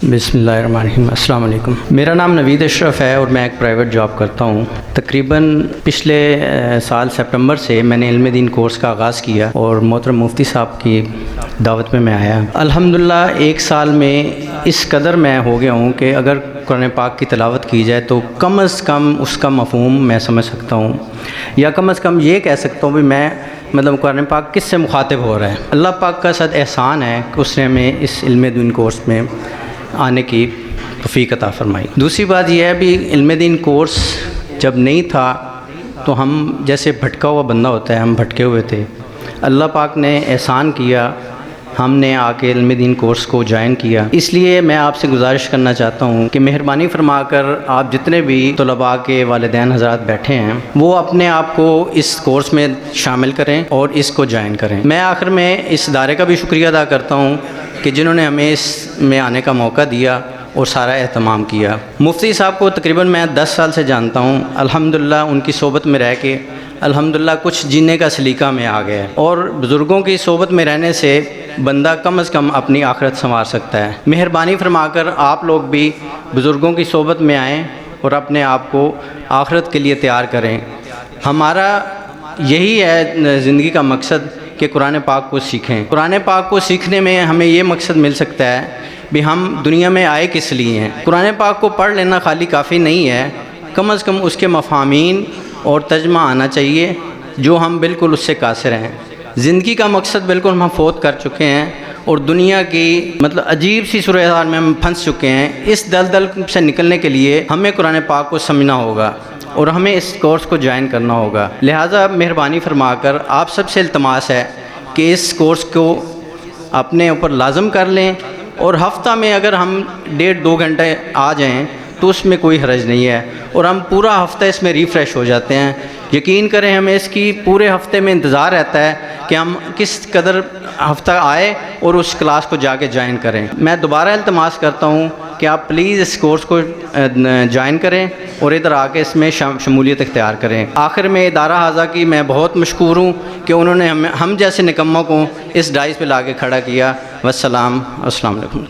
बिस्मिल्लाहिर्रहमानिर्रहीम। अस्सलाम वालेकुम। मेरा नाम नवीद अशरफ है और मैं एक प्राइवेट जॉब करता हूँ। तकरीबन पिछले साल सितंबर से मैंने इल्म दीन कोर्स का आगाज़ किया और मोहतरम मुफ्ती साहब की दावत में मैं आया। अल्हम्दुलिल्लाह एक साल में इस कदर मैं हो गया हूँ कि अगर कुरान पाक की तिलावत की जाए तो कम अज़ कम उसका मफ़हूम मैं समझ सकता हूँ, या कम अज़ कम ये कह सकता हूँ भी मैं मतलब कुरान पाक किस से मुखातिब हो रहा है। अल्लाह पाक का सद एहसान है कि उसने हमें इस इल्म दीन कोर्स में आने की तौफ़ीक़ अता फ़रमाई। दूसरी बात यह है भी इल्म दीन कोर्स जब नहीं था तो हम जैसे भटका हुआ बंदा होता है, हम भटके हुए थे। अल्लाह पाक ने एहसान किया, हमने आके इल्म दीन कोर्स को ज्वाइन किया। इसलिए मैं आपसे गुजारिश करना चाहता हूँ कि मेहरबानी फरमाकर आप जितने भी तलबा के वालिदैन हज़रात बैठे हैं वो अपने आप को इस कोर्स में शामिल करें और इसको ज्वाइन करें। मैं आखिर में इस इदारे का भी शुक्रिया अदा करता हूँ कि जिन्होंने हमें इसमें आने का मौका दिया और सारा एहतमाम किया। मुफ्ती साहब को तकरीबन मैं 10 साल से जानता हूँ। अल्हम्दुलिल्लाह उनकी सोबत में रह के अल्हम्दुलिल्लाह कुछ जीने का सलीका में आ गया है, और बुज़ुर्गों की सोबत में रहने से बंदा कम अज़ कम अपनी आखिरत संवार सकता है। मेहरबानी फरमाकर आप लोग भी बुज़ुर्गों की सोबत में आएँ और अपने आप को आखिरत के लिए तैयार करें। हमारा यही है ज़िंदगी का मकसद कि कुरान पाक को सीखें। कुरान पाक को सीखने में हमें ये मकसद मिल सकता है भी हम दुनिया में आए किस लिए हैं। कुरान पाक को पढ़ लेना खाली काफ़ी नहीं है, कम अज़ कम उसके मफ़ामीन और तर्जमा आना चाहिए जो हम बिल्कुल उससे कासिर हैं। ज़िंदगी का मकसद बिल्कुल हम फोत कर चुके हैं और दुनिया की मतलब अजीब सी सूरत में हम फंस चुके हैं। इस दलदल से निकलने के लिए हमें कुरान पाक को समझना होगा और हमें इस कोर्स को ज्वाइन करना होगा। लिहाजा मेहरबानी फरमाकर आप सबसे इल्तमास है कि इस कोर्स को अपने ऊपर लाजम कर लें, और हफ़्ता में अगर हम 1.5-2 घंटे आ जाएं तो उसमें कोई हरज नहीं है, और हम पूरा हफ़्ता इसमें रिफ़्रेश हो जाते हैं। यकीन करें हमें इसकी पूरे हफ़्ते में इंतज़ार रहता है कि हम किस कदर हफ़्ता आए और उस क्लास को जाके ज्वाइन करें। मैं दोबारा इल्तमास करता हूँ कि आप प्लीज़ इस कोर्स को ज्वाइन करें और इधर आके इसमें शमूलियत इख्तियार करें। आखिर में इदारा हाज़ा की मैं बहुत मशकूर हूँ कि उन्होंने हम जैसे निकम्मों को इस डाइस पे ला के खड़ा किया। वस्सलाम, अस्सलाम वालेकुम।